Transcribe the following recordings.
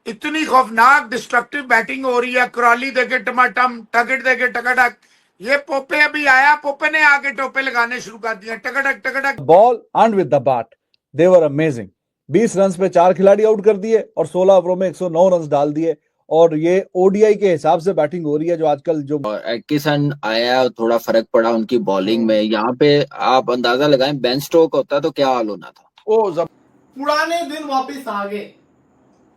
इतनी खौफनाक destructive batting हो रही है, क्रॉली देके टमाटम, टकट देके टकटक। ये पोपे अभी आया, पोपे ने आके टोपे लगाने शुरू कर दिया, टकटक टकटक। Ball and with the bat they were amazing. 20 run पे 4 खिलाड़ी आउट कर दिए और 16 ओवरों में 109 रन डाल दिए। और ये ओडीआई के हिसाब से बैटिंग हो रही है जो आजकल जो एटकिंसन आया, थोड़ा फर्क पड़ा उनकी बॉलिंग में। यहाँ पे आप अंदाजा लगाएं, बेन स्टोक होता तो क्या हाल होना था। पुराने दिन वापस आ गए,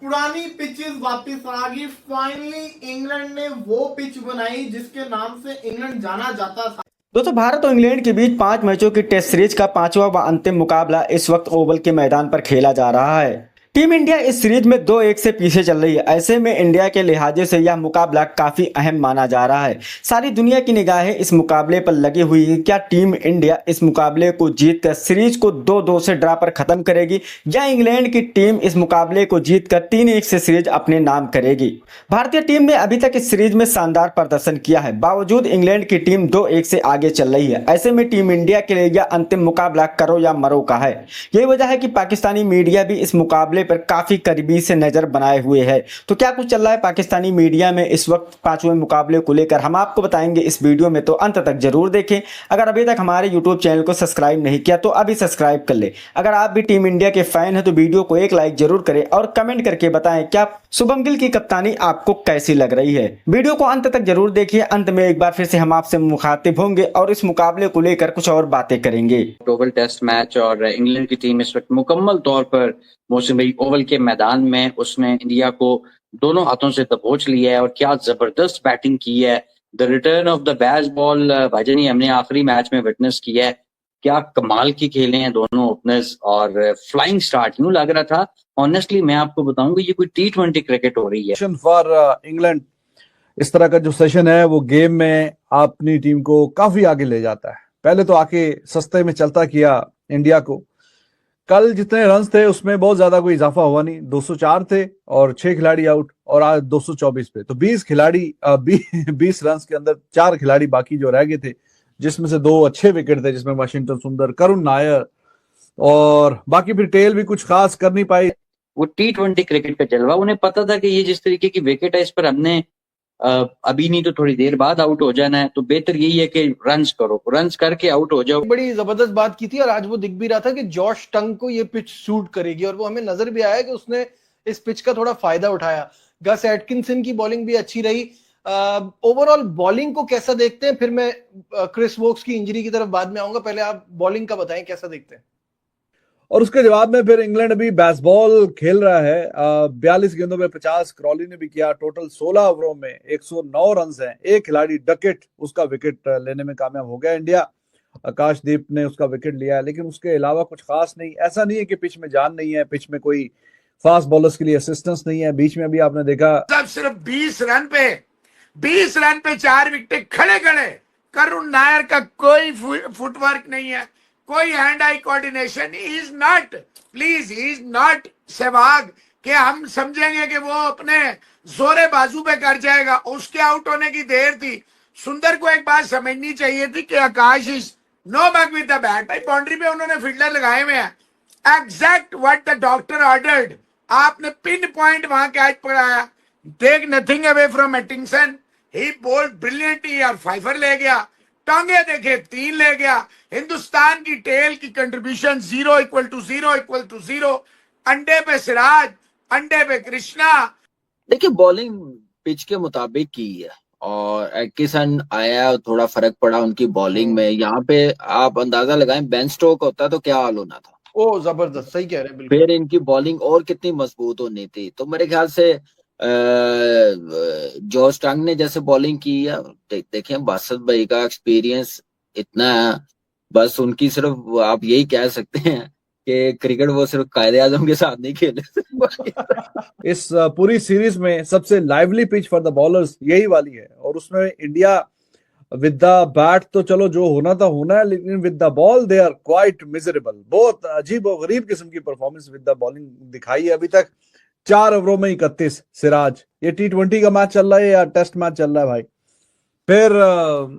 पुरानी पिचेस वापस आ गई। फाइनली इंग्लैंड ने वो पिच बनाई जिसके नाम से इंग्लैंड जाना जाता था। दोस्तों, भारत और इंग्लैंड के बीच 5 मैचों की टेस्ट सीरीज का 5वां व अंतिम मुकाबला इस वक्त ओवल के मैदान पर खेला जा रहा है। टीम इंडिया इस सीरीज में 2-1 से पीछे चल रही है। ऐसे में इंडिया के लिहाजे से यह मुकाबला काफी अहम माना जा रहा है। सारी दुनिया की निगाहें इस मुकाबले पर लगी हुई है। क्या टीम इंडिया इस मुकाबले को जीतकर सीरीज को 2-2 से ड्रा पर खत्म करेगी या इंग्लैंड की टीम इस मुकाबले को जीतकर 3-1 से सीरीज अपने नाम करेगी। भारतीय टीम ने अभी तक इस सीरीज में शानदार प्रदर्शन किया है, बावजूद इंग्लैंड की टीम 2-1 से आगे चल रही है। ऐसे में टीम इंडिया के लिए यह अंतिम मुकाबला करो या मरो का है। यही वजह है कि पाकिस्तानी मीडिया भी इस मुकाबले पर काफी करीबी से नजर बनाए हुए है। तो क्या कुछ चल रहा है पाकिस्तानी मीडिया में इस वक्त 5वें मुकाबले को लेकर, हम आपको बताएंगे इस वीडियो में, तो अंत तक जरूर देखें। अगर अभी तक हमारे यूट्यूब चैनल को सब्सक्राइब नहीं किया तो अभी सब्सक्राइब कर ले। अगर आप भी टीम इंडिया के फैन हैं तो वीडियो को एक लाइक जरूर करें और कमेंट करके बताएं क्या शुभम गिल की कप्तानी आपको कैसी लग रही है। वीडियो को अंत तक जरूर देखिए। अंत में एक बार फिर से हम आपसे मुखातिब होंगे और इस मुकाबले को लेकर कुछ और बातें करेंगे। ओवल टेस्ट मैच और इंग्लैंड की टीम इस वक्त मुकम्मल तौर पर मोहसिन भाई ओवल के मैदान में उसने इंडिया को दोनों हाथों से दबोच लिया है और क्या जबरदस्त बैटिंग की है। The return of the Bazball भाईजानी हमने आखिरी मैच में विटनेस किया है। क्या कमाल की खेले हैं दोनों ओपनर्स और फ्लाइंग स्टार्ट यूं लग रहा था। ऑनेस्टली मैं आपको बताऊंगा ये कोई T20 क्रिकेट हो रही है फॉर इंग्लैंड। इस तरह का जो सेशन है वो गेम में अपनी टीम को काफी आगे ले जाता है। पहले तो आके सस्ते में चलता किया इंडिया को। कल जितने रन थे उसमें बहुत ज्यादा कोई इजाफा हुआ नहीं, 204 थे और 6 खिलाड़ी आउट, और आज 224 पे। तो 20 खिलाड़ी 20 रन के अंदर 4 खिलाड़ी बाकी जो रह गए थे, जिसमें से 2 अच्छे विकेट थे, जिसमें वाशिंगटन सुंदर, करुण नायर, और बाकी फिर टेल भी कुछ खास कर नहीं पाई। वो T20 क्रिकेट का जलवा। उन्हें पता था कि ये जिस तरीके की विकेट है इस पर हमने अभी नहीं तो थोड़ी देर बाद आउट हो जाना है, तो बेहतर यही है कि रन्स करो, रन्स करके आउट हो जाओ। बड़ी जबरदस्त बात की थी और आज वो दिख भी रहा था कि जॉश टंग को ये पिच सूट करेगी और वो हमें नजर भी आया कि उसने इस पिच का थोड़ा फायदा उठाया। गस एटकिंसन की बॉलिंग भी अच्छी रही। ओवरऑल बॉलिंग को कैसा देखते हैं, फिर मैं क्रिस वोक्स की इंजरी की तरफ बाद में आऊंगा। पहले आप बॉलिंग का बताएं कैसा देखते हैं। और उसके जवाब में फिर इंग्लैंड अभी बेसबॉल खेल रहा है। 42 गेंदों में 50 क्रॉली ने भी किया। टोटल 16 ओवरों में 109 रन हैं। एक खिलाड़ी डकेट उसका विकेट लेने में कामयाब हो गया इंडिया। आकाशदीप ने उसका विकेट लिया है, लेकिन उसके अलावा कुछ खास नहीं। ऐसा नहीं है कि पिच में जान नहीं है, पिच में कोई फास्ट बॉलर्स के लिए असिस्टेंस नहीं है। बीच में अभी आपने देखा सिर्फ 20 रन पे 4 विकेट खड़े खड़े। करुण नायर का कोई फुटवर्क नहीं है, कोई hand eye coordination. He is not Sehwag कि हम समझेंगे कि वो अपने जोरे बाजू पे कर जाएगा। उसके आउट होने की देर थी। सुंदर को एक बात समझनी चाहिए थी कि Akash is no back with the bat. भाई बाउंड्री पे उन्होंने फील्डर लगाए हुए हैं। Exact what the doctor ordered. आपने पिन पॉइंट वहां कैच पकड़ाया। Take nothing away from Atkinson. He bowled brilliantly और फाइफर ले गया। टांगे देखे 3 ले गया। हिंदुस्तान की टेल की कंट्रीब्यूशन 0 अंडे पे सिराज, अंडे पे कृष्णा। देखिए बॉलिंग पिच के मुताबिक की है और एटकिंसन आया, थोड़ा फर्क पड़ा उनकी बॉलिंग में। यहाँ पे आप अंदाजा लगाएं, बेन स्टोक होता तो क्या हाल होना था। ओ जबरदस्त, सही कह रहे हैं बिल्कुल। फिर इनकी बॉलिंग और कितनी मजबूत होनी थी। तो मेरे ख्याल से जॉश टंग ने जैसे बॉलिंग की है, देखें बासत भाई का एक्सपीरियंस इतना है, बस उनकी सिर्फ आप यही कह सकते हैं कि क्रिकेट वो सिर्फ कायदे आजम के साथ नहीं खेले। इस पूरी सीरीज में सबसे lively pitch for the bowlers यही वाली है। और उसमें इंडिया विद द बैट तो चलो जो होना था होना है, लेकिन with the ball they are quite miserable. बहुत अजीब और गरीब किस्म की परफॉर्मेंस विद द बॉलिंग दिखाई है अभी तक। 4 ओवरों में 31। सिराज, ये T20 का मैच चल रहा है या टेस्ट मैच चल रहा है भाई। फिर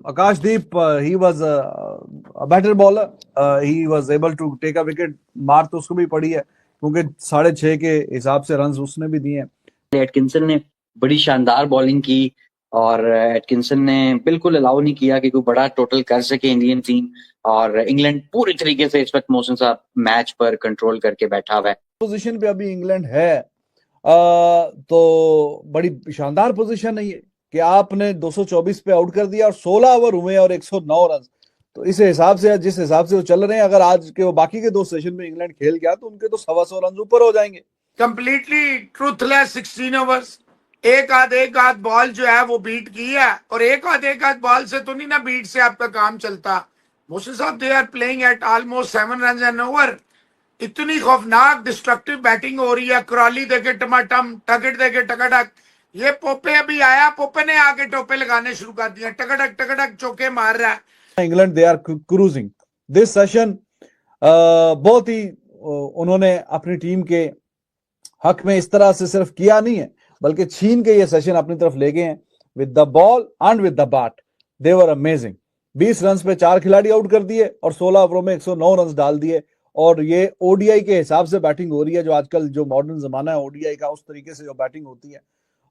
Akashdeep, he was a better bowler. He was able to take a wicket. मार तो उसको भी पड़ी है क्योंकि 6.5 के हिसाब से रन उसने भी दिए हैं। एटकिंसन ने बड़ी शानदार बॉलिंग की और एटकिंसन ने बिल्कुल अलाउ नहीं किया कि कोई बड़ा टोटल कर सके इंडियन टीम, और इंग्लैंड पूरी तरीके से इस वक्त मोहसिन साहब मैच पर कंट्रोल करके बैठा हुआ है। पोजीशन पे अभी इंग्लैंड है, तो बड़ी शानदार पोजीशन है ये कि आपने 224 पे आउट कर दिया और 16 ओवर हुए और 109 रन। तो इस हिसाब से, जिस हिसाब से वो चल रहे हैं, अगर आज के वो बाकी के 2 सेशन में इंग्लैंड खेल गया तो उनके तो 125 रन ऊपर हो जाएंगे। कंप्लीटली ट्रूथलेस 16 ओवर्स, एक आध बॉल जो है वो बीट की है, और एक आध बॉल से तो नहीं ना बीट से आपका काम चलता। Mohsin sahab, they are playing at almost 7 run an over. इतनी खौफनाक डिस्ट्रक्टिव बैटिंग हो रही है, क्रॉली देके टमाटम, टकट देके टकटक। ये पोपे अभी आया, पोपे ने आके टोपे लगाने शुरू कर दिया, टकटक चौके मार रहा है। England they are cruising this session. बहुत ही उन्होंने अपनी टीम के हक में इस तरह से सिर्फ किया नहीं है, बल्कि छीन के ये सेशन अपनी तरफ ले गए हैं with the ball and with the bat. They were amazing. 20 run पे 4 खिलाड़ी आउट कर दिए और 16 ओवरों में 109 रन डाल दिए। और ये ओडीआई के हिसाब से बैटिंग हो रही है, जो आजकल जो मॉडर्न जमाना है ओडीआई का, उस तरीके से जो बैटिंग होती है।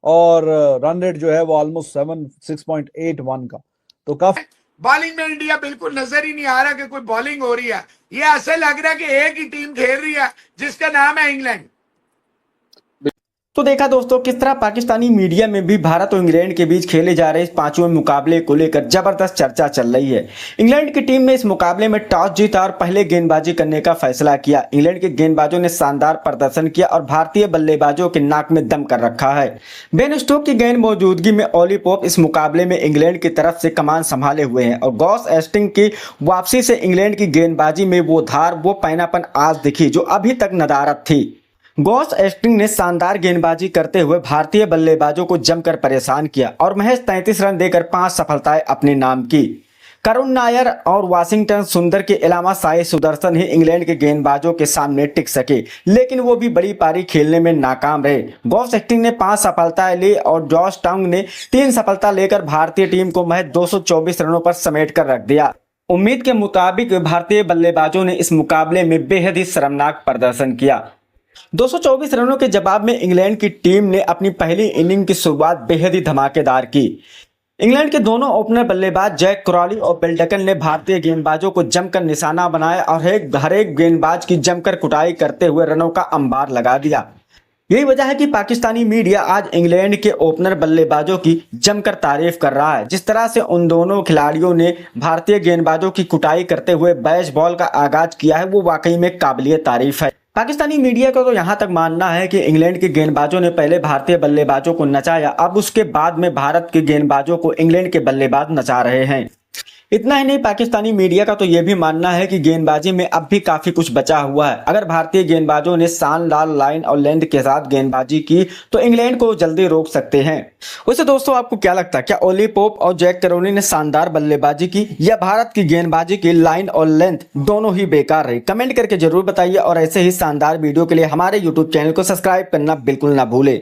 और रन रेट जो है वो ऑलमोस्ट 6.81 का। तो काफी बॉलिंग में इंडिया बिल्कुल नजर ही नहीं आ रहा कि कोई बॉलिंग हो रही है। ये ऐसे लग रहा है कि एक ही टीम खेल रही है जिसका नाम है इंग्लैंड। तो देखा दोस्तों किस तरह पाकिस्तानी मीडिया में भी भारत और इंग्लैंड के बीच खेले जा रहे इस 5वें मुकाबले को लेकर जबरदस्त चर्चा चल रही है। इंग्लैंड की टीम ने इस मुकाबले में टॉस जीता और पहले गेंदबाजी करने का फैसला किया। इंग्लैंड के गेंदबाजों ने शानदार प्रदर्शन किया और भारतीय बल्लेबाजों के नाक में दम कर रखा है। बेन स्टोक्स की गैर मौजूदगी में ओली पोप इस मुकाबले में इंग्लैंड की तरफ से कमान संभाले हुए हैं और गॉस एस्टिंग की वापसी से इंग्लैंड की गेंदबाजी में वो धार, वो पैनापन आज दिखी जो अभी तक नदारद थी। गॉस एस्टिंग ने शानदार गेंदबाजी करते हुए भारतीय बल्लेबाजों को जमकर परेशान किया और महज 33 रन देकर 5 सफलताएं अपने नाम की। करुण नायर और वाशिंगटन सुंदर के अलावा साई सुदर्शन ही इंग्लैंड के गेंदबाजों के सामने टिक सके, लेकिन वो भी बड़ी पारी खेलने में नाकाम रहे। गॉस एस्टिंग ने 5 सफलताएं ली और जॉश टंग ने 3 सफलता लेकर भारतीय टीम को महज 224 रनों पर समेट कर रख दिया। उम्मीद के मुताबिक भारतीय बल्लेबाजों ने इस मुकाबले में बेहद ही शर्मनाक प्रदर्शन किया। 224 रनों के जवाब में इंग्लैंड की टीम ने अपनी पहली इनिंग की शुरुआत बेहद ही धमाकेदार की। इंग्लैंड के दोनों ओपनर बल्लेबाज जैक क्रॉली और बिल डकन ने भारतीय गेंदबाजों को जमकर निशाना बनाया और हर एक गेंदबाज की जमकर कुटाई करते हुए रनों का अंबार लगा दिया। यही वजह है कि पाकिस्तानी मीडिया आज इंग्लैंड के ओपनर बल्लेबाजों की जमकर तारीफ कर रहा है। जिस तरह से उन दोनों खिलाड़ियों ने भारतीय गेंदबाजों की कुटाई करते हुए बेसबॉल का आगाज किया है, वो वाकई में काबिलिय तारीफ है। पाकिस्तानी मीडिया का तो यहां तक मानना है कि इंग्लैंड के गेंदबाजों ने पहले भारतीय बल्लेबाजों को नचाया, अब उसके बाद में भारत के गेंदबाजों को इंग्लैंड के बल्लेबाज नचा रहे हैं। इतना ही नहीं, पाकिस्तानी मीडिया का तो यह भी मानना है कि गेंदबाजी में अब भी काफी कुछ बचा हुआ है। अगर भारतीय गेंदबाजों ने शानदार लाइन और लेंथ के साथ गेंदबाजी की तो इंग्लैंड को जल्दी रोक सकते हैं। वैसे दोस्तों, आपको क्या लगता है, क्या ओली पोप और जैक क्रॉली ने शानदार बल्लेबाजी की या भारत की गेंदबाजी की लाइन और लेंथ दोनों ही बेकार रही? कमेंट करके जरूर बताइए और ऐसे ही शानदार वीडियो के लिए हमारे यूट्यूब चैनल को सब्सक्राइब करना बिल्कुल ना भूले।